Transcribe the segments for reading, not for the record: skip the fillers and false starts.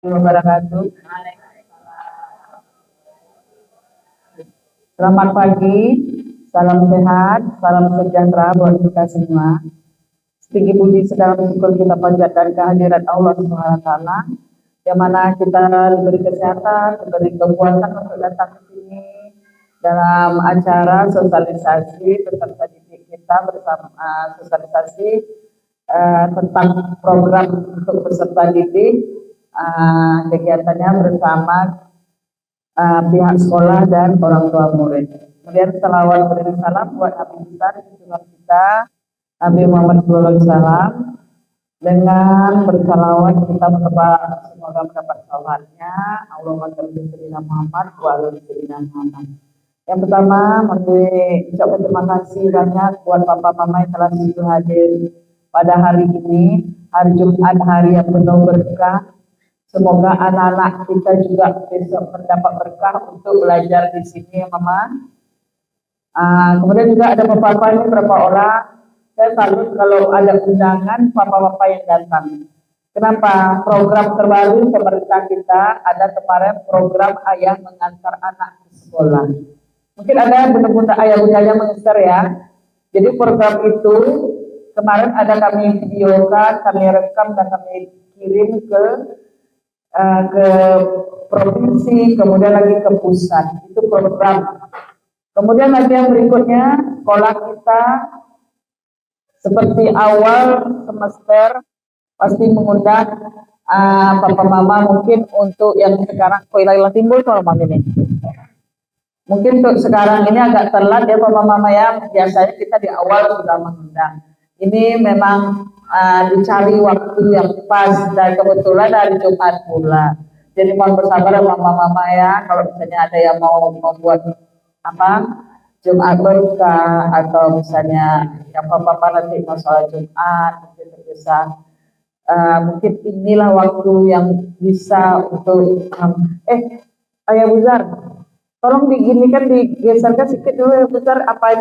Wabarakatuh. Selamat pagi, salam sehat, salam sejahtera buat kita semua. Setinggi puji sedalam syukur kita panjatkan kehadirat Allah Subhanahu wa taala, yang mana kita diberi kesehatan, diberi kekuatan untuk datang ke sini dalam acara sosialisasi peserta didik kita bersama sosialisasi tentang program untuk peserta didik. Kegiatannya bersama pihak sekolah dan orang tua murid. Kemudian selawat beri salam buat Nabi besar junjungan kita Nabi Muhammad SAW. Dengan bersalawat kita semoga mendapat salawatnya. Allahumma shalli ala Muhammad wa ala Muhammad. Yang pertama, mengucapkan terima kasih banyak buat papa mama yang telah hadir pada hari ini, hari Jumat, hari yang penuh berkah. Semoga anak-anak kita juga besok mendapat berkah untuk belajar di sini, Mama. Kemudian juga ada beberapa orang. Saya salut kalau ada undangan papa-papa yang datang. Kenapa? Program terbaru pemerintah kita ada kemarin program ayah mengantar anak ke sekolah. Mungkin ada bunda-bunda ayah bundanya mengantar ya. Jadi program itu kemarin ada kami videokan, kami rekam dan kami kirim ke provinsi, kemudian lagi ke pusat. Itu program. Kemudian lagi yang berikutnya, sekolah kita seperti awal semester pasti mengundang papa mama mungkin untuk yang sekarang koilah timbul kalau mama ini. Mungkin untuk sekarang ini agak telat ya papa mama ya. Biasanya kita di awal sudah mengundang. Ini memang dicari waktu yang pas dan kebetulan hari Jumat pula. Jadi mohon bersabar mama-mama ya, kalau misalnya ada yang mau membuat Jumat berkah atau misalnya yang papa nanti masalah Jumat mungkin tergesa. Mungkin inilah waktu yang bisa untuk Ayah Buzar, tolong diginikan, digeserkan sedikit dulu ya Buzar. Apa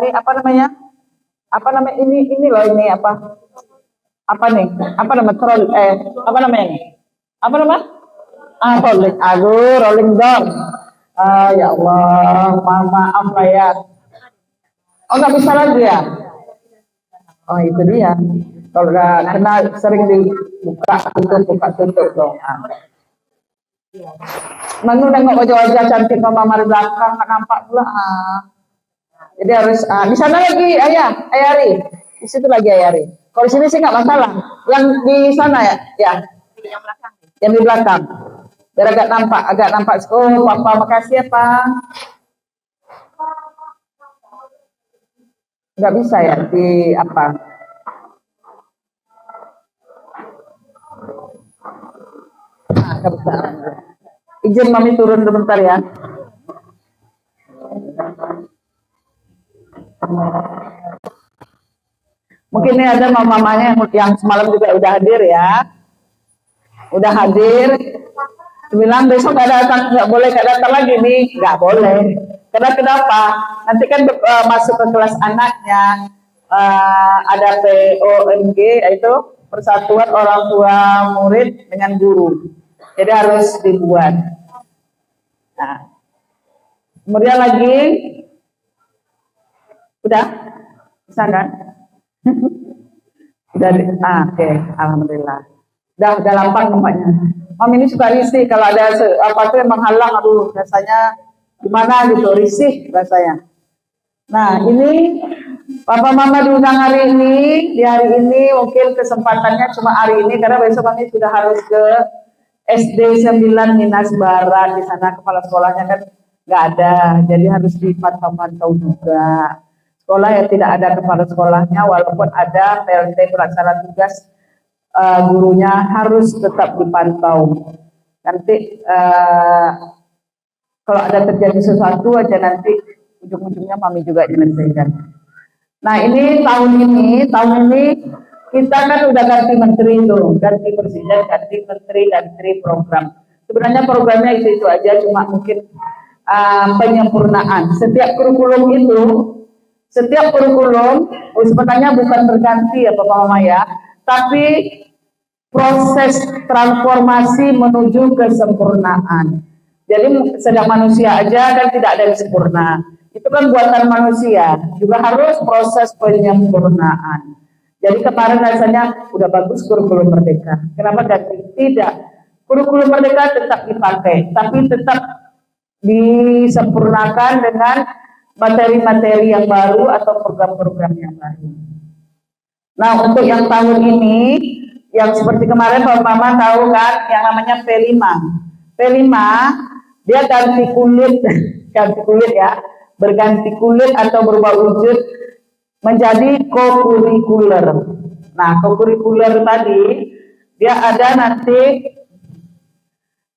namanya ini loh, ini apa nih? Apa nama troll? Apa namanya ini? Apa nama? Rolling. Aduh, rolling door. Ya Allah, maaf lah ya. Oh, nggak bisa lagi ya? Oh, itu dia. Kalau udah kena sering dibuka tutup dong. Manu nengok wajah-wajah cantik mama mari belakang, nggak nampak pula. Jadi harus di sana lagi ayah Ari. Di situ lagi ayah Ari. Kalau di sini sih nggak masalah. Yang di sana ya. Yang di belakang. Biar agak nampak. Oh, papa makasih ya, Pak. Nggak bisa ya di apa? Nggak bisa. Izin mami turun sebentar ya. Mungkin ini ada mamanya yang semalam juga udah hadir ya. Udah hadir. Bilang besok nggak boleh datang lagi nih. Nggak boleh. Kenapa? Nanti kan masuk ke kelas anaknya. Ada POMG, yaitu Persatuan Orang Tua Murid dengan Guru. Jadi harus dibuat. Nah, kemudian lagi, udah bisa kan? Udah, oke, alhamdulillah. Udah lampang nampaknya. Mami ini suka risih kalau ada apa tuh yang menghalang, aduh rasanya gimana gitu, risih rasanya. Nah, ini papa mama diundang hari ini, di hari ini mungkin kesempatannya cuma hari ini karena besok kami sudah harus ke SD 9 Minas Barat. Di sana kepala sekolahnya kan nggak ada, jadi harus dipantau-pantau juga. Sekolah yang tidak ada kepala sekolahnya, walaupun ada PLT pelaksana tugas, gurunya harus tetap dipantau. Nanti kalau ada terjadi sesuatu aja nanti ujung-ujungnya mami juga menyelesaikan. Nah ini tahun ini kita kan udah ganti menteri tuh, ganti presiden, ganti menteri dan tri program. Sebenarnya programnya itu aja, cuma mungkin penyempurnaan. Setiap kurikulum sebenarnya bukan berganti ya Bapak Mama ya, tapi proses transformasi menuju kesempurnaan. Jadi sedang manusia aja kan tidak ada yang sempurna. Itu kan buatan manusia, juga harus proses penyempurnaan. Jadi kemarin rasanya udah bagus kurikulum merdeka. Kenapa ganti? Tidak. Kurikulum merdeka tetap dipakai, tapi tetap disempurnakan dengan materi-materi yang baru atau program-program yang baru. Nah, untuk yang tahun ini, yang seperti kemarin Pak Mama tahu kan, yang namanya P5. P5, dia ganti kulit ya, berganti kulit atau berubah wujud menjadi co-curricular. Nah, co-curricular tadi, dia ada nanti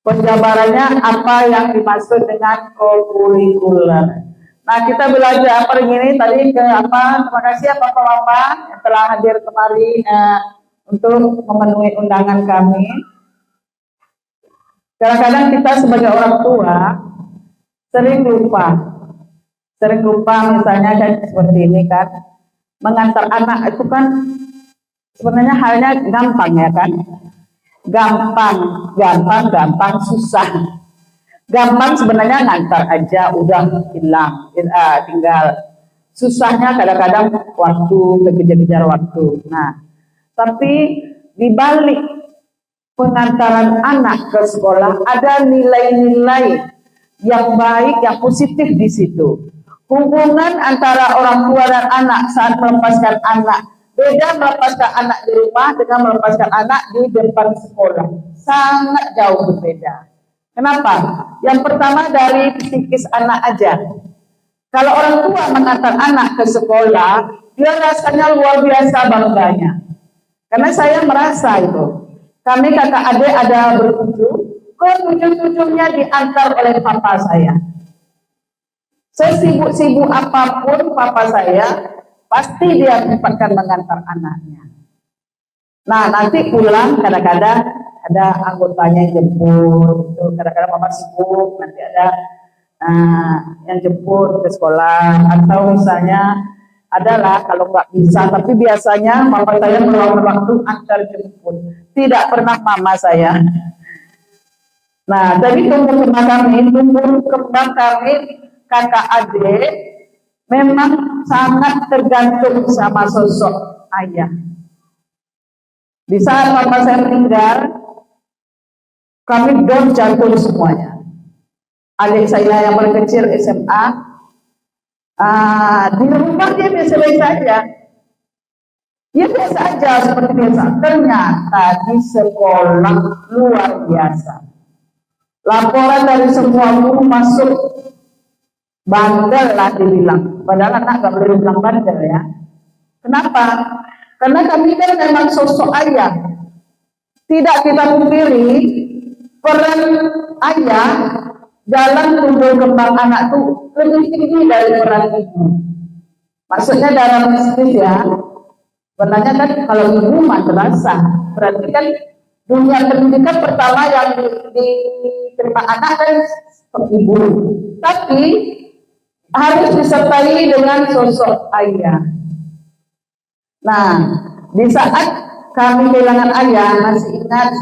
penjabarannya apa yang dimaksud dengan co-curricular. Nah, kita belajar apa ini tadi ke apa? Terima kasih Bapak-bapak yang telah hadir kemari untuk memenuhi undangan kami. Kadang-kadang kita sebagai orang tua sering lupa misalnya kan seperti ini kan, mengantar anak itu kan sebenarnya halnya gampang ya kan, gampang susah. Gampang sebenarnya ngantar aja udah hilang, tinggal susahnya kadang-kadang waktu, kejar-kejar waktu. Nah, tapi di balik pengantaran anak ke sekolah ada nilai-nilai yang baik, yang positif di situ. Hubungan antara orang tua dan anak saat melepaskan anak, beda melepaskan anak di rumah dengan melepaskan anak di depan sekolah, sangat jauh berbeda. Kenapa? Yang pertama dari psikis anak aja. Kalau orang tua mengantar anak ke sekolah, dia rasanya luar biasa bangganya. Karena saya merasa itu. Kami kakak adik ada bertujuh, ketujuh-tujuhnya diantar oleh papa saya. Sesibuk-sibuk apapun papa saya, pasti dia sempatkan mengantar anaknya. Nah, nanti pulang kadang-kadang ada anggotanya yang jemput, itu kadang-kadang papa sibuk, nanti ada yang jemput ke sekolah, atau misalnya adalah kalau nggak bisa, tapi biasanya papa saya meluangkan waktu antar jemput, tidak pernah mama saya. Nah, jadi tumbuh kembang kami kakak adik memang sangat tergantung sama sosok ayah. Di saat papa saya meninggal, kami down jatuh semuanya. Adik saya yang paling kecil SMA, di rumah dia biasa-biasa aja. Dia biasa aja seperti biasa. Ternyata di sekolah luar biasa. Laporan dari semua guru masuk bandel lah dibilang. Padahal anak gak boleh bilang bandel ya. Kenapa? Karena kami kan memang sosok ayah. Tidak kita pungkiri peran ayah dalam tumbuh kembang anak itu lebih tinggi dari peran ibu. Maksudnya dalam bisnis ya. Sebenarnya kan kalau ibu mah terasa. Berarti kan dunia pendidikan pertama yang diterima anak kan ibu. Tapi harus disertai dengan sosok ayah. Nah, di saat kami kehilangan ayah, masih ingat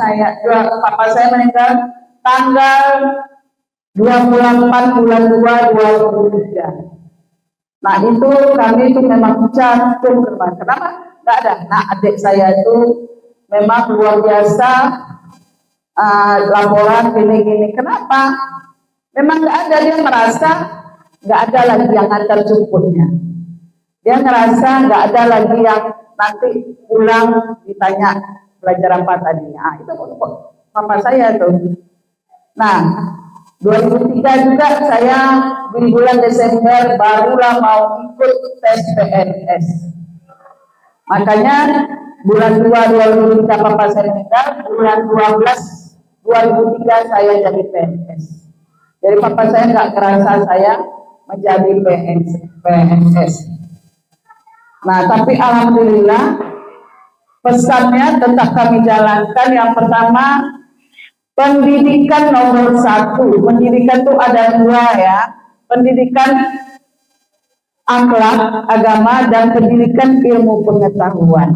papa saya meninggal tanggal 24 bulan 2 2003. Nah itu kami itu memang jatuh terbang. Kenapa? Nggak ada. Nah adik saya itu memang luar biasa laporan gini-gini. Kenapa? Memang nggak ada, dia merasa nggak ada lagi yang antar jemputnya. Dia ngerasa nggak ada lagi yang nanti pulang ditanya belajar apa tadinya. Ah, itu papa saya tuh. Nah, 2003 juga saya di bulan Desember barulah mau ikut tes PNS. Makanya bulan 2 2003 papa saya meninggal, bulan 12 2003 saya jadi PNS. Jadi papa saya nggak kerasa saya menjadi PNS. Nah, tapi alhamdulillah pesannya tetap kami jalankan. Yang pertama, pendidikan nomor 1. Pendidikan itu ada 2 ya. Pendidikan akhlak, agama, dan pendidikan ilmu pengetahuan.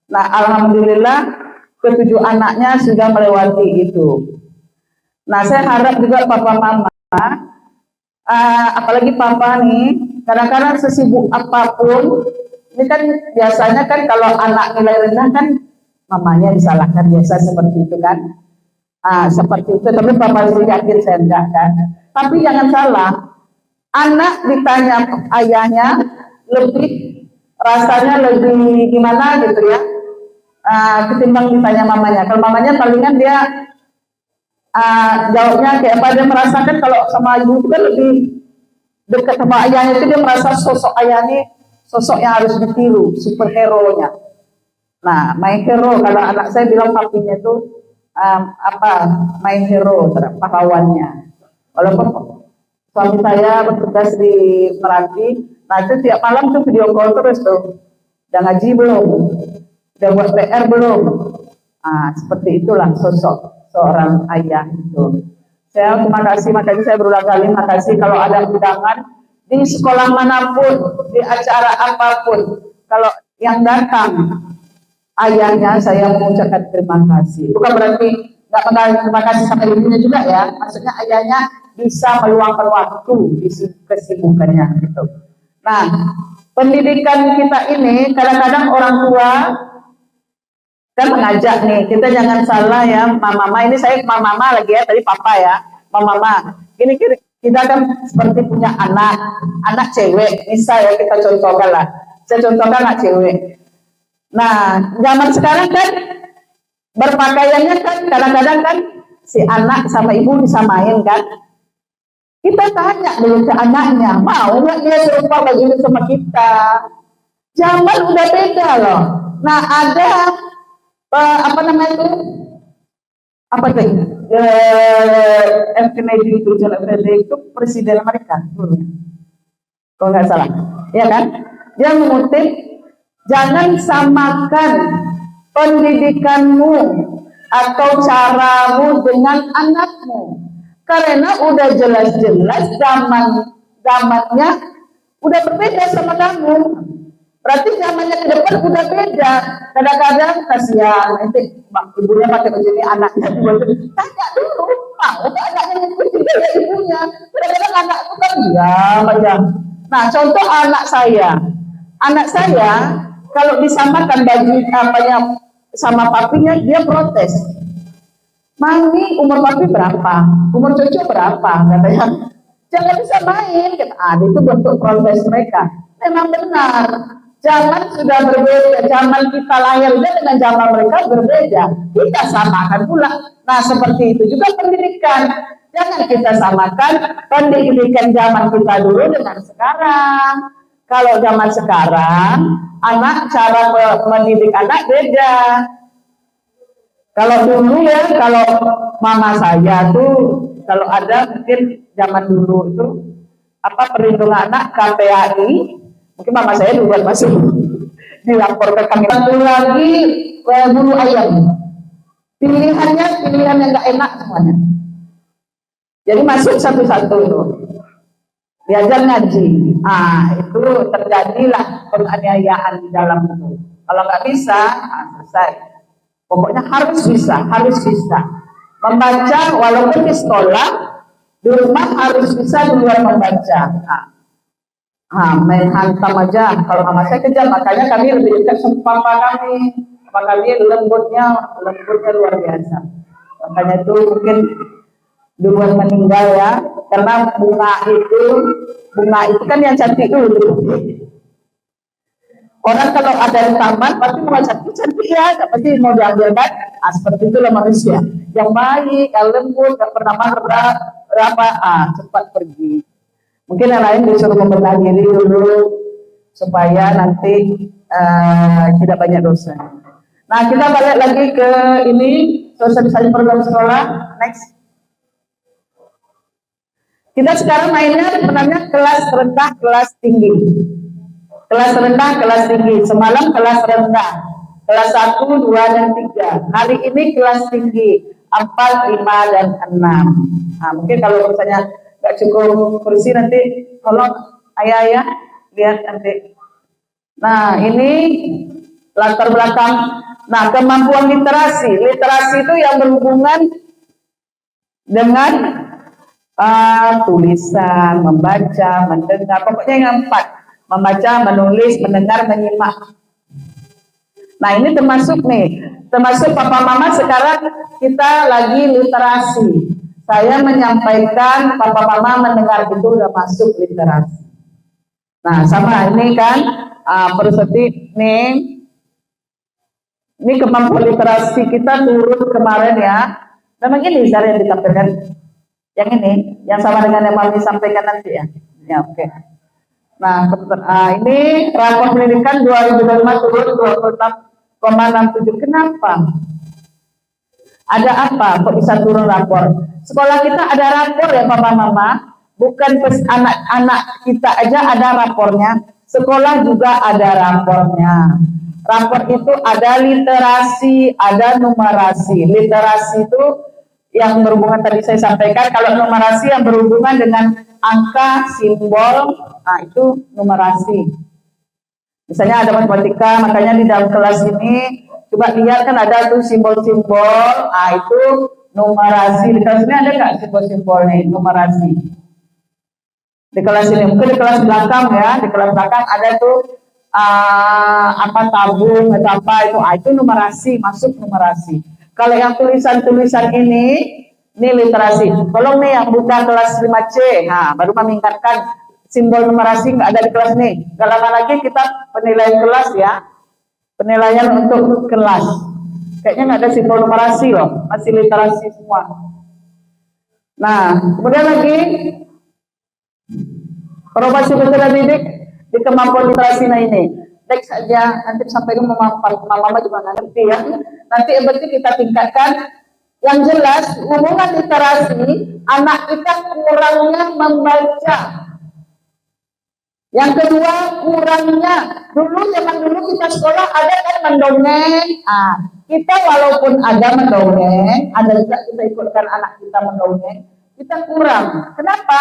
Nah, alhamdulillah ketujuh anaknya sudah melewati itu. Nah, saya harap juga papa mama, apalagi papa nih, kadang-kadang sesibuk apapun, ini kan biasanya kan kalau anak nilai rendah kan mamanya disalahkan, biasa seperti itu kan. Seperti itu, tapi papa sih yakin saya enggak kan. Tapi jangan salah, anak ditanya ayahnya lebih rasanya lebih gimana gitu ya, ketimbang ditanya mamanya. Kalau mamanya palingan dia jawabnya kayak apa, dia merasakan kalau sama ibu itu kan lebih dekat sama ayahnya, itu dia merasa sosok ayah ini sosok yang harus ditiru, superhero-nya. Nah, my hero, kalau anak saya bilang papinya itu my hero, pahlawannya. Walaupun suami saya bertugas di Meranti, nah itu tiap malam tuh video call terus tuh. Udah ngaji belum? Udah buat PR belum? Seperti itulah sosok seorang ayah itu. Saya terima kasih, makanya saya berulang kali makasih kalau ada undangan di sekolah manapun, di acara apapun, kalau yang datang ayahnya, saya mengucapkan terima kasih. Bukan berarti nggak mengalami terima kasih sama ibunya juga ya, maksudnya ayahnya bisa meluangkan waktu di kesibukannya gitu. Nah, pendidikan kita ini kadang-kadang orang tua kan mengajak nih, kita jangan salah ya, mama ini saya mama lagi ya, tadi papa ya, mama. Ini kita kan seperti punya anak cewek, misal ya kita contohkan lah, saya contohkan anak cewek. Nah, zaman sekarang kan berpakaiannya kan kadang-kadang kan si anak sama ibu disamain kan. Kita tanya dulu ke anaknya, mau nggak dia serupa begini sama kita? Zaman udah beda loh. Nah, ada apa namanya itu? Apa tuh? Kennedy itu presiden Amerika dulu, kalau nggak salah, ya kan? Dia mengutip, jangan samakan pendidikanmu atau caramu dengan anakmu, karena udah jelas-jelas zamannya udah berbeda sama kamu. Berarti zamannya ke depan udah beda. Kadang-kadang kasihan, nanti ibunya pakai baju ini, anaknya tanya dulu, mau anaknya ngikutin gaya ibunya. Kadang-kadang anak itu kan diam aja. Nah, contoh anak saya kalau disamakan baju apanya sama papinya, dia protes. Mami, umur papi berapa? Umur cucu berapa? Katanya. Jangan disamain. Itu bentuk protes mereka. Memang benar. Zaman sudah berbeda, zaman kita lahir dengan zaman mereka berbeda. Kita samakan pula. Nah, seperti itu juga pendidikan. Jangan kita samakan pendidikan zaman kita dulu dengan sekarang. Kalau zaman sekarang, cara mendidik anak beda. Kalau dulu ya, kalau mama saya tuh, kalau ada mungkin zaman dulu itu perlindungan anak KPAI. Mungkin mama saya juga masih dilapor ke kami. Satu lagi bulu ayam. Pilihan yang nggak enak semuanya. Jadi masuk satu-satu itu. Diajar ngaji. Itu terjadilah penganiayaan di dalam itu. Kalau nggak bisa, selesai. Pokoknya harus bisa. Membaca walaupun di sekolah, di rumah harus bisa duluan membaca. Main hantam aja. Kalau mama saya kejam, makanya kami lebih dekat sama papa kami. Papa kami lembutnya luar biasa. Makanya itu mungkin duluan meninggal ya, karena bunga itu kan yang cantik dulu. Orang kalau ada di taman pasti mau cantik ya, pasti mau diambil kan. Seperti itulah manusia. Yang baik, yang lembut, gak pernah marah, cepat pergi. Mungkin yang lain disuruh membenahi diri dulu supaya nanti tidak banyak dosa. Nah, kita balik lagi ke ini sosialisasi program sekolah. Next. Kita sekarang mainnya sebenarnya kelas rendah, kelas tinggi. Kelas rendah, kelas tinggi. Semalam kelas rendah, kelas 1, 2, dan 3. Hari ini kelas tinggi 4, 5, dan 6. Mungkin kalau misalnya nggak cukup kursi nanti tolong ayah lihat nanti. Nah, ini latar belakang. Nah, kemampuan literasi. Literasi itu yang berhubungan dengan tulisan, membaca, mendengar. Pokoknya yang 4. Membaca, menulis, mendengar, menyimak. Nah, ini termasuk Papa Mama sekarang kita lagi literasi. Saya menyampaikan, Papa Mama mendengar, itu udah masuk literasi. Nah, sama ini kan, Peruseti nih. Ini kemampuan literasi kita turun kemarin ya. Memang ini Zara yang ditampilkan. Yang ini, yang sama dengan yang Mami sampaikan nanti ya. Ya, oke. Nah, ini rapor pendidikan 2025 turun 26,67. Kenapa? Ada apa kok bisa turun rapor? Sekolah kita ada rapor ya Papa Mama. Bukan anak-anak kita aja ada rapornya. Sekolah juga ada rapornya. Rapor itu ada literasi, ada numerasi. Literasi itu yang berhubungan tadi saya sampaikan. Kalau numerasi yang berhubungan dengan angka, simbol, nah itu numerasi. Misalnya ada matematika, makanya di dalam kelas ini coba lihat kan ada tuh simbol-simbol, nah itu numerasi. Di kelas ini ada nggak simbol-simbol nih, numerasi? Di kelas ini, mungkin di kelas belakang ya, di kelas belakang ada tuh tabung atau apa itu numerasi, masuk numerasi. Kalau yang tulisan-tulisan ini literasi. Tolong nih yang buka kelas 5C, nah baru meningkatkan simbol numerasi nggak ada di kelas nih. Gak lama lagi kita penilaian kelas ya, penilaian untuk kelas. Kayaknya nggak ada simbol numerasi loh, masih literasi semua. Nah, kemudian lagi promosi peserta didik di kemampuan literasi ini. Next saja, nanti sampai Mama juga nggak ngerti ya. Nanti berarti kita tingkatkan. Yang jelas, hubungan literasi, anak kita kurangnya membaca. Yang kedua, kurangnya. Zaman dulu kita sekolah ada kan mendongeng. Kita walaupun ada mendongeng, ada juga kita ikutkan anak kita mendongeng, kita kurang. Kenapa?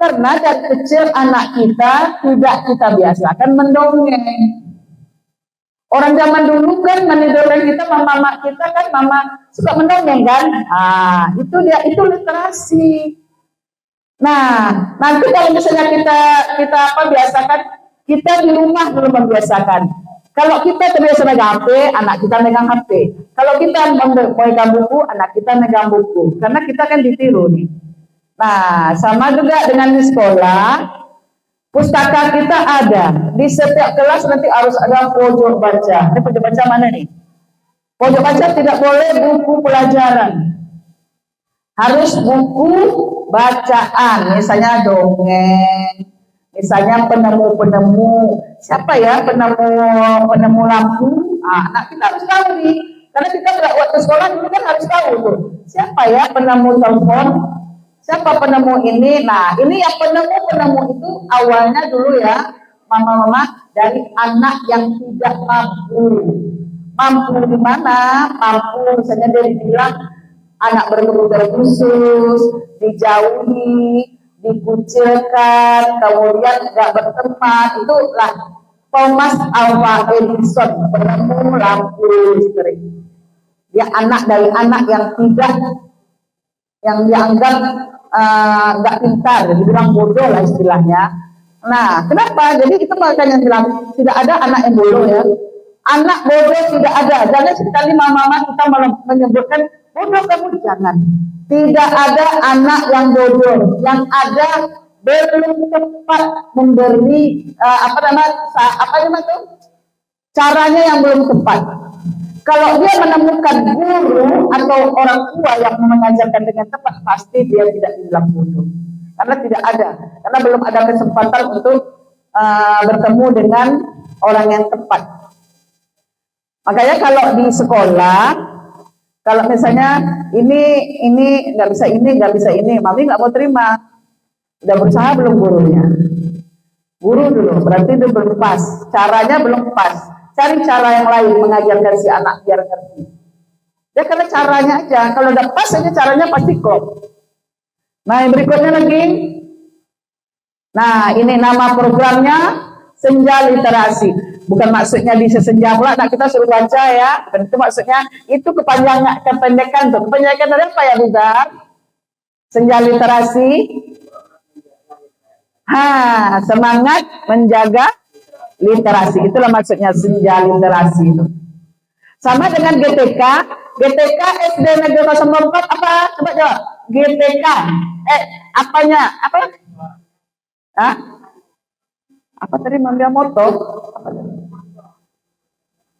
Karena dari kecil anak kita tidak kita biasakan mendongeng. Orang zaman dulu kan mendongeng kita, mama kita kan suka mendongeng kan. Itu literasi. Nah, nanti kalau misalnya kita biasakan, kita di rumah belum membiasakan. Kalau kita terbiasa megang HP, anak kita megang HP. Kalau kita megang buku, anak kita megang buku. Karena kita kan ditiru nih. Nah, sama juga dengan di sekolah, pustaka kita ada. Di setiap kelas nanti harus ada pojok baca. Ini pojok baca mana nih? Pojok baca tidak boleh buku pelajaran. Harus buku bacaan. Misalnya dongeng. Misalnya penemu-penemu. Siapa ya penemu lampu? Anak kita harus tahu nih. Karena kita waktu sekolah dulu kan harus tahu tuh. Siapa ya penemu telepon? Siapa penemu ini? Nah, ini yang penemu itu awalnya dulu ya, mama-mama dari anak yang tidak mampu. Mampu di mana? Mampu misalnya dia dibilang anak berkebutuhan khusus, dijauhi, dikucilkan, kemudian nggak berteman. Itulah Thomas Alva Edison, penemu lampu listrik. Dia anak dari anak yang dianggap nggak pintar, dibilang bodoh lah istilahnya. Nah, kenapa? Jadi itu makanya bilang tidak ada anak yang bodoh ya. Anak bodoh tidak ada. Jangan sekali mama kita menyebutkan bodoh, kamu jangan. Tidak ada anak yang bodoh. Yang ada belum tepat memberi caranya yang belum tepat. Kalau dia menemukan guru atau orang tua yang mengajarkan dengan tepat, pasti dia tidak dibilang bodoh. Karena tidak ada. Karena belum ada kesempatan untuk bertemu dengan orang yang tepat. Makanya kalau di sekolah, kalau misalnya ini nggak bisa ini, mami nggak mau terima. Udah berusaha belum gurunya? Guru dulu, berarti itu belum pas. Caranya belum pas. Cari cara yang lain mengajarkan si anak biar ngerti. Ya karena caranya aja, kalau udah pas aja caranya pasti klop. Nah yang berikutnya lagi. Nah ini nama programnya senja literasi. Bukan maksudnya di sesenja pula nak kita suruh baca ya. Bukan itu maksudnya, itu kependekan tuh. Kependekan dari apa ya Buzar? Senja literasi. Semangat menjaga literasi. Itulah maksudnya senja literasi itu. Sama dengan GTK. GTK SD Negeri 04 apa? Coba jawab. GTK. Apanya? Apa? Apa tadi mengambil moto?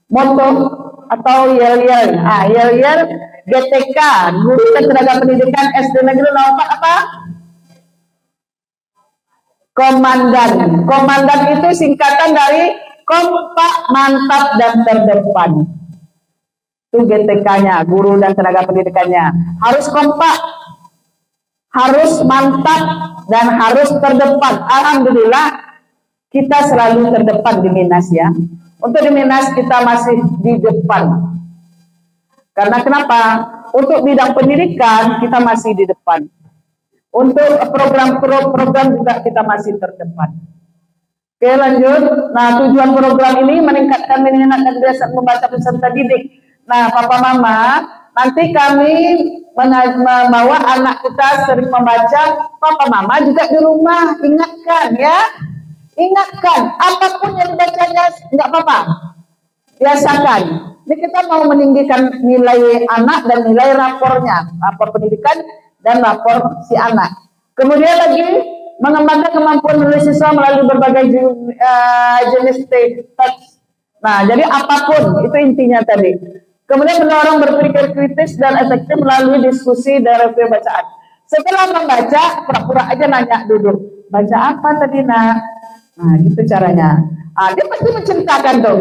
Moto atau yel-yel. Yel-yel GTK, Guru dan Tenaga Pendidikan SD Negeri 04 apa? Komandan. Komandan itu singkatan dari kompak, mantap, dan terdepan. Itu GTK-nya, Guru dan Tenaga Pendidikannya. Harus kompak, harus mantap, dan harus terdepan. Alhamdulillah kita selalu terdepan di Minas ya. Untuk di Minas kita masih di depan. Karena kenapa? Untuk bidang pendidikan kita masih di depan. Untuk program-program juga kita masih terdepan. Oke lanjut. Nah tujuan program ini meningkatkan minat dan kebiasaan membaca peserta didik. Nah Papa Mama, nanti kami membawa anak kita sering membaca. Papa Mama juga di rumah ingatkan ya. Ingatkan, apapun yang dibacanya nggak apa-apa, biasakan. Ini kita mau meninggikan nilai anak dan nilai rapornya, rapor pendidikan dan rapor si anak. Kemudian lagi mengembangkan kemampuan menulis siswa melalui berbagai jenis teks. Nah, jadi apapun itu intinya tadi. Kemudian mendorong berpikir kritis dan efektif melalui diskusi dan review bacaan. Setelah membaca, pura-pura aja nanya dulu, baca apa tadi nak? Nah, gitu caranya. Dia pasti menceritakan tuh.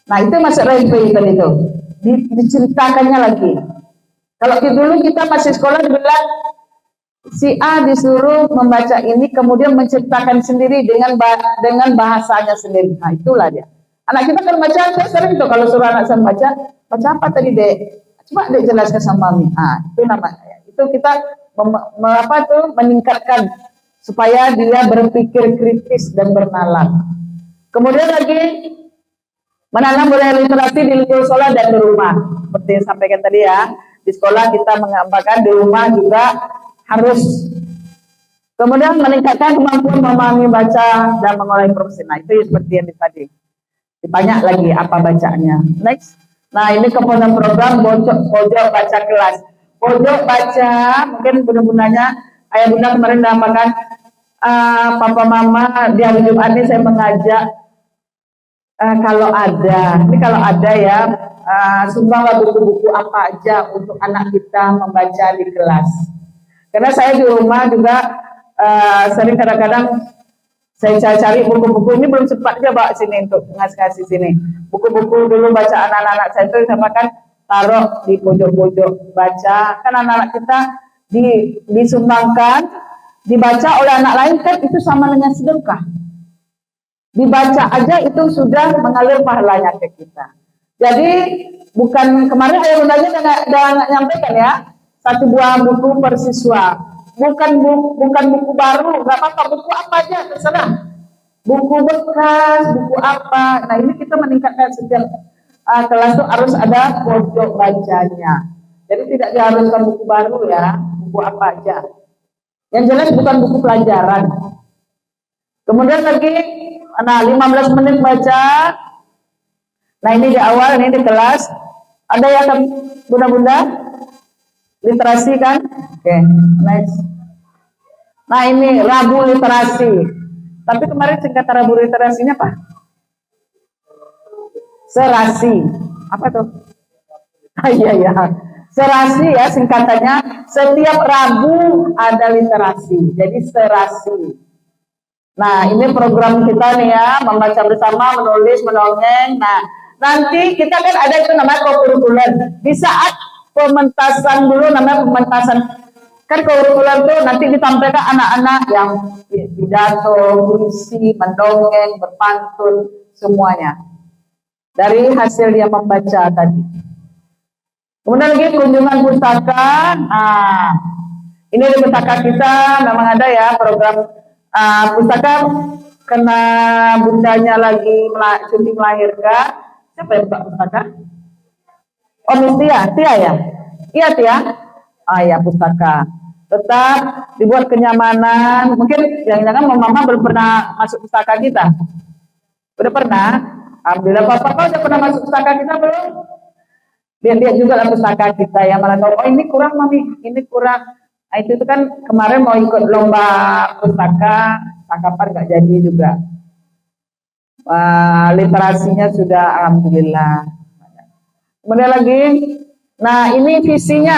Nah, itu masuk review tadi tuh. Diceritakannya lagi. Kalau dulu kita masih sekolah dibilang si A disuruh membaca ini, kemudian menceritakan sendiri dengan bahasanya sendiri. Nah, itulah dia. Anak kita kalau baca, saya sering tuh kalau suruh anak saya baca apa tadi dek? Coba dek jelaskan sama Mami. Itu namanya. Itu kita meningkatkan supaya dia berpikir kritis dan bernalar. Kemudian lagi menanam budaya literasi di lingkungan sekolah dan di rumah. Seperti yang sampaikan tadi ya, di sekolah kita mengembangkan, di rumah juga harus. Kemudian meningkatkan kemampuan memahami baca dan mengulangi profesi. Nah itu seperti yang tadi. Banyak lagi apa bacaannya. Next. Nah ini komponen program pojok baca kelas. Pojok baca mungkin bunda-bundanya. Ayah bunda kemarin namakan Papa Mama di hari Jumat ini saya mengajak kalau ada ya sumbanglah buku-buku apa aja untuk anak kita membaca di kelas. Karena saya di rumah juga sering kadang-kadang saya cari buku-buku ini belum sempat aja bawa sini untuk ngasih sini. Buku-buku dulu bacaan anak-anak saya itu saya makan taruh di pojok-pojok baca. Kan anak-anak kita disumbangkan, dibaca oleh anak lain kan itu sama dengan sedekah. Dibaca aja itu sudah mengalir pahalanya ke kita. Jadi bukan kemarin ayah bundanya udah nyampaikan ya, 1 buah buku per siswa. Bukan buku baru, nggak apa-apa, buku apa aja terserah. Buku bekas, buku apa. Nah ini kita meningkatkan setiap kelas itu harus ada pojok bacanya. Jadi tidak diharuskan buku baru ya. Buku apa aja. Yang jelas bukan buku pelajaran. Kemudian lagi, 15 menit baca. Nah ini di awal, ini di kelas. Ada yang bunda-bunda? Literasi kan? Oke, next. Nah ini Rabu Literasi. Tapi kemarin singkatan Rabu Literasinya apa? Serasi. Apa tuh? Iya. Serasi ya singkatannya, setiap Rabu ada literasi, jadi serasi. Nah ini program kita nih ya, membaca bersama, menulis, mendongeng. Nah nanti kita kan ada itu namanya co-curricular. Di saat pementasan dulu namanya pementasan, kan co-curricular itu nanti ditampilkan anak-anak yang pidato, puisi, mendongeng, berpantun, semuanya. Dari hasil dia membaca tadi. Kemudian lagi kunjungan pustaka. Ini di pustaka kita memang ada ya program pustaka kena bundanya lagi cuti melahirkan. Siapa yang buka pustaka? Oh, Miss Tia ya? Iya Tia? Ya pustaka. Tetap dibuat kenyamanan. Mungkin jangan-jangan mama belum pernah masuk pustaka kita. Udah pernah? Alhamdulillah. Papa udah pernah masuk pustaka kita belum? Lihat juga lah pustaka kita ya. Malah tahu, oh ini kurang mami, ini kurang. Nah, itu kan kemarin mau ikut lomba pustaka, kapan nggak jadi juga. Literasinya sudah alhamdulillah. Kemudian lagi, nah ini visinya,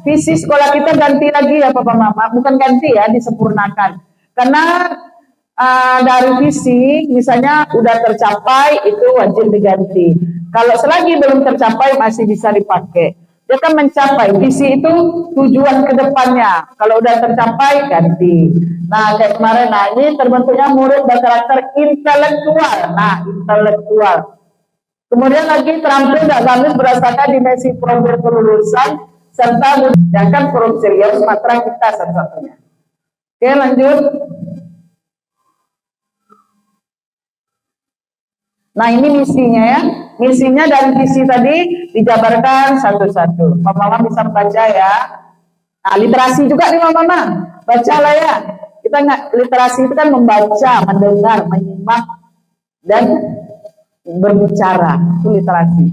visi sekolah kita ganti lagi ya Papa Mama, bukan ganti ya, disempurnakan. Karena dari visi, misalnya udah tercapai itu wajib diganti. Kalau selagi belum tercapai masih bisa dipakai. Dia kan mencapai, visi itu tujuan ke depannya. Kalau udah tercapai, ganti. Nah, kayak kemarin, nah ini terbentuknya murid berkarakter intelektual. Nah, intelektual. Kemudian lagi terampil dan gamis berdasarkan dimensi profil kelulusan, serta menggunakan forum serius Sumatera kita satu-satunya. Oke, lanjut. Nah, ini misinya ya. Misinya dan visi tadi dijabarkan satu-satu. Mama bisa baca ya. Nah, literasi juga nih Mama. Bacalah ya. Kita nggak literasi itu kan membaca, mendengar, menyimak dan berbicara. Itu literasi.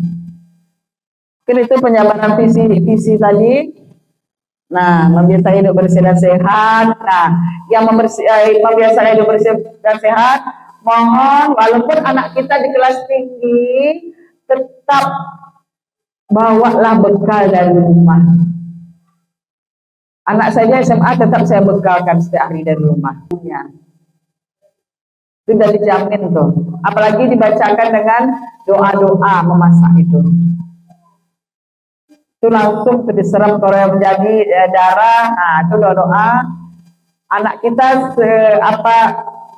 Mungkin itu penjabaran visi tadi. Nah, membiasakan hidup bersih dan sehat. Nah, yang membiasakan hidup bersih dan sehat, mohon walaupun anak kita di kelas tinggi, tetap bawalah bekal dari rumah. Anak saya SMA tetap saya bekalkan setiap hari dari rumah. Sudah dijamin tuh. Apalagi dibacakan dengan doa-doa memasak itu. Itu langsung diserap Korea menjadi darah. Nah, itu doa-doa. Anak kita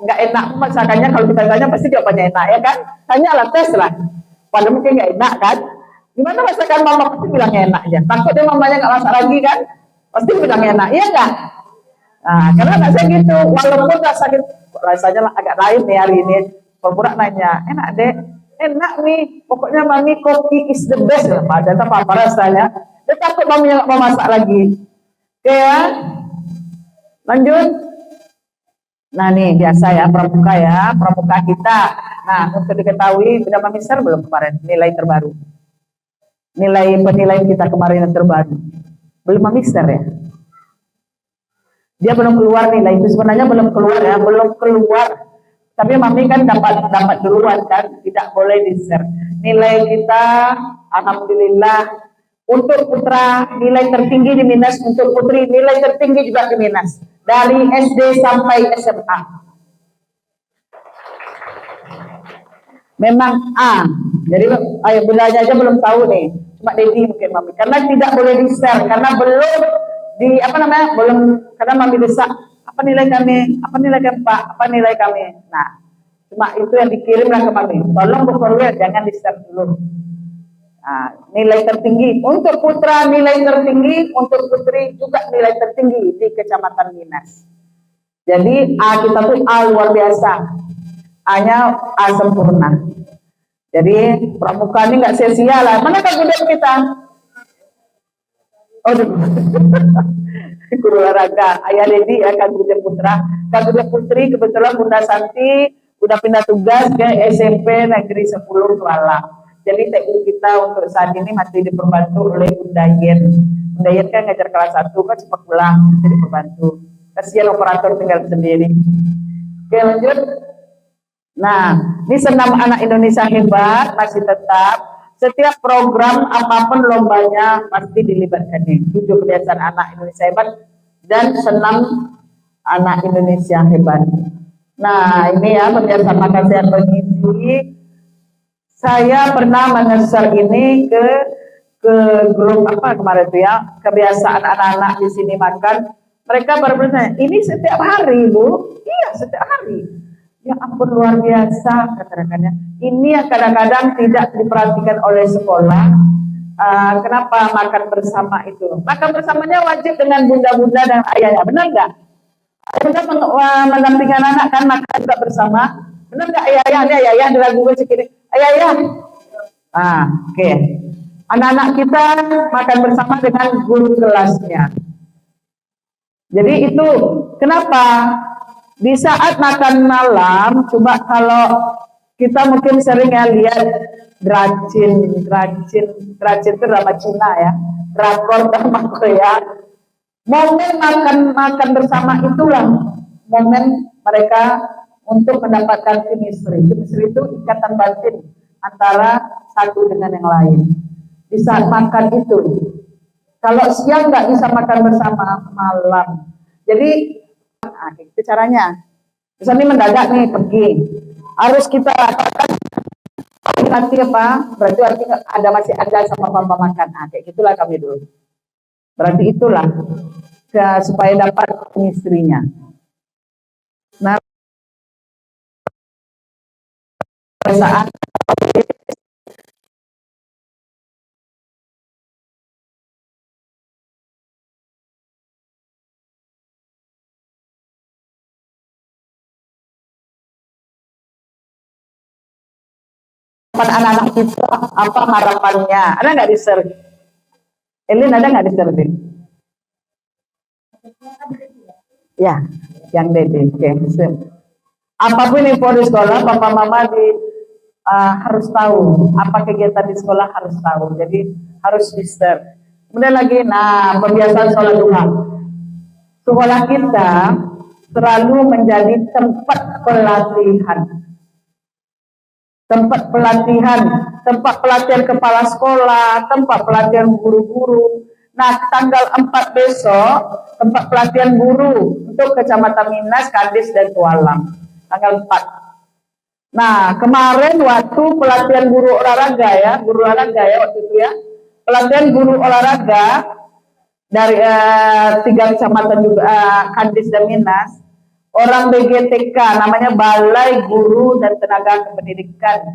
nggak enak masakannya, kalau kita tanya pasti jawabannya enak ya kan? Tanyalah, tes lah. Padahal mungkin nggak enak kan? Gimana masakan mama? Pasti bilangnya enak aja. Takut dia mamanya nggak masak lagi kan? Pasti bilangnya enak, iya nggak? Nah, karena anak saya gitu, walaupun rasanya agak lain nih hari ini. Pura-pura nanya, enak deh, enak nih. Pokoknya mami kopi is the best. Padahal apa rasanya? Dia takut maminya nggak mau masak lagi. Oke ya, lanjut. Nah nih biasa ya pramuka kita. Nah untuk diketahui sudah mami share belum kemarin nilai terbaru, nilai penilaian kita kemarin yang terbaru belum mami share ya. Dia belum keluar nilai itu sebenarnya belum keluar ya, belum keluar. Tapi mami kan dapat duluan kan, tidak boleh di share. Nilai kita alhamdulillah untuk putra nilai tertinggi di Minas, untuk putri nilai tertinggi juga di Minas. Dari SD sampai SMA. Memang A. Jadi ayah bundanya aja belum tahu nih. Cuma Dedi mungkin mami. Karena tidak boleh di-share. Karena belum belum, karena mami desak. Apa nilai kami? Apa nilai kami Pak? Apa nilai kami? Nah, cuma itu yang dikirimlah ke mami. Tolong bukunya jangan di-share dulu. Nah, nilai tertinggi untuk putra nilai tertinggi, untuk putri juga nilai tertinggi di Kecamatan Minas. Jadi A kita tuh A luar biasa, A-nya A sempurna. Jadi pramuka ini nggak sia-sia lah. Mana Kak Gudep kita? Oh, guru olahraga. Ayah Dedi ya Kak Gudep Putra. Kak Gudep Putri kebetulan Bunda Santi udah pindah tugas ke SMP Negeri 10 Kuala. Jadi TU kita untuk saat ini masih diperbantu oleh Bunda Yen. Bunda Yen kan ngajar kelas 1 kan cepat pulang, jadi diperbantu. Kasihan operator tinggal sendiri. Oke lanjut. Nah, ini senam anak Indonesia hebat masih tetap. Setiap program apapun lombanya pasti dilibatkan nih. 7 kebiasaan anak Indonesia hebat dan senam anak Indonesia hebat. Nah, ini ya kebiasaan makan sehat bergizi. Saya pernah mengeser ini ke grup apa kemarin itu ya, kebiasaan anak-anak di sini makan. Mereka baru bertanya, ini setiap hari Bu? Iya setiap hari. Ya ampun luar biasa kata rekannya. Ini yang kadang-kadang tidak diperhatikan oleh sekolah. Kenapa makan bersama itu? Makan bersamanya wajib dengan bunda-bunda dan ayahnya, benar nggak? Kita mendampingi anak kan makan juga bersama. Benar nggak ayah? Ini ayah diragukan segini. Ayah. Oke. Anak-anak kita makan bersama dengan guru kelasnya. Jadi itu kenapa di saat makan malam, coba kalau kita mungkin sering ya lihat Dracin itu drama Cina ya, drakor drama Korea. Momen makan bersama itulah momen mereka untuk mendapatkan chemistry. Chemistry itu ikatan batin antara satu dengan yang lain. Di saat makan itu, kalau siang nggak bisa makan bersama, malam. Jadi, itu caranya. Misalnya mendadak nih pergi, harus kita katakan arti apa? Berarti artinya masih ada sama papa makan. Kayak gitulah kami dulu. Berarti itulah supaya dapat chemistry-nya. Nah, saat anak-anak kita apa harapannya? Ada nggak di share? Elin ada nggak di share? Ya, yang Dede. Oke. Apapun info di sekolah, papa mama harus tahu apa kegiatan di sekolah, harus tahu. Jadi harus di share. Kemudian lagi, pembiasaan sholat duha. Sekolah kita selalu menjadi tempat pelatihan. Tempat pelatihan kepala sekolah, tempat pelatihan guru-guru. Nah, tanggal 4 besok, tempat pelatihan guru untuk Kecamatan Minas, Kandis, dan Tualang. Tanggal 4. Nah, kemarin waktu pelatihan guru olahraga waktu itu ya. Pelatihan guru olahraga dari 3 kecamatan juga, Kandis dan Minas. Orang BGTK, namanya Balai Guru dan Tenaga Kependidikan,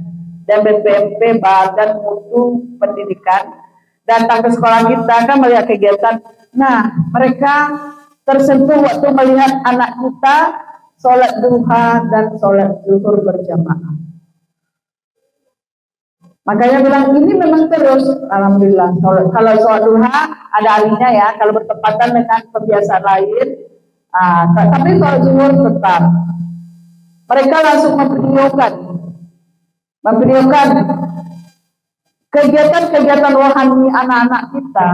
dan BPMP, Badan Mutu Pendidikan, datang ke sekolah kita kan melihat kegiatan. Nah, mereka tersentuh waktu melihat anak kita sholat duha dan sholat zuhur berjamaah. Makanya bilang ini memang terus, alhamdulillah. Kalau sholat duha ada alinya ya, kalau bertepatan dengan kebiasaan lain. Tapi sholat zuhur tetap. Mereka langsung memvideokan kegiatan rohani anak-anak kita,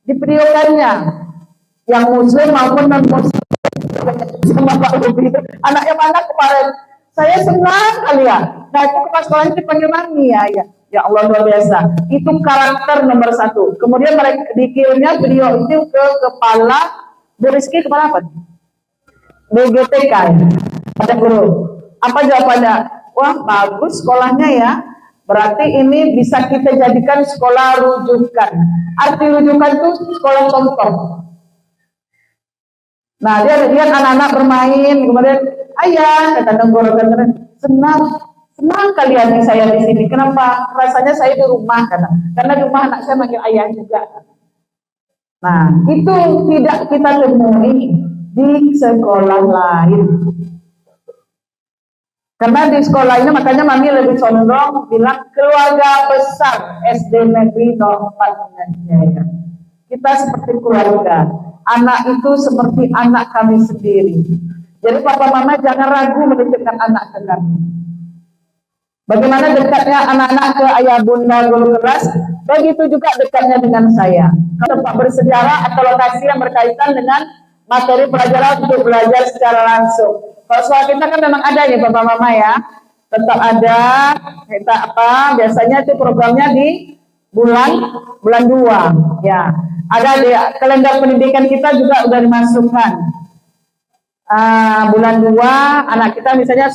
divideokannya, yang muslim maupun non muslim. Sama Pak Rubi, anaknya mana kemarin? Saya senang kali ya. Nah, itu kepala sekolahnya dipanggil mami ya. Ya Allah, luar biasa. Itu karakter nomor 1. Kemudian mereka dikirimnya video itu ke kepala Bu Rizky, kepala apa? BGTK. Ada guru. Apa jawabannya? Wah, bagus sekolahnya ya. Berarti ini bisa kita jadikan sekolah rujukan. Arti rujukan itu sekolah contoh. Nah, dia lihat anak-anak bermain, kemudian ayah, kata tenggorokan, senang kalian saya di sini. Kenapa? Rasanya saya di rumah, karena di rumah anak saya manggil ayah juga. Nah, itu tidak kita temui di sekolah lain. Karena di sekolah ini makanya mami lebih condong bilang keluarga besar SD Negeri 04 Jaya. Kita seperti keluarga. Anak itu seperti anak kami sendiri. Jadi papa mama jangan ragu mendekatkan anak ke kami. Bagaimana dekatnya anak-anak ke ayah bunda guru kelas, begitu juga dekatnya dengan saya. Tempat bersejarah atau lokasi yang berkaitan dengan materi pelajaran untuk belajar secara langsung. Kalau sekolah kita kan memang ada nih papa mama ya, tetap ada. Kita biasanya itu programnya di bulan 2 ya. Ada di kalender pendidikan kita juga udah dimasukkan. Bulan 2 anak kita misalnya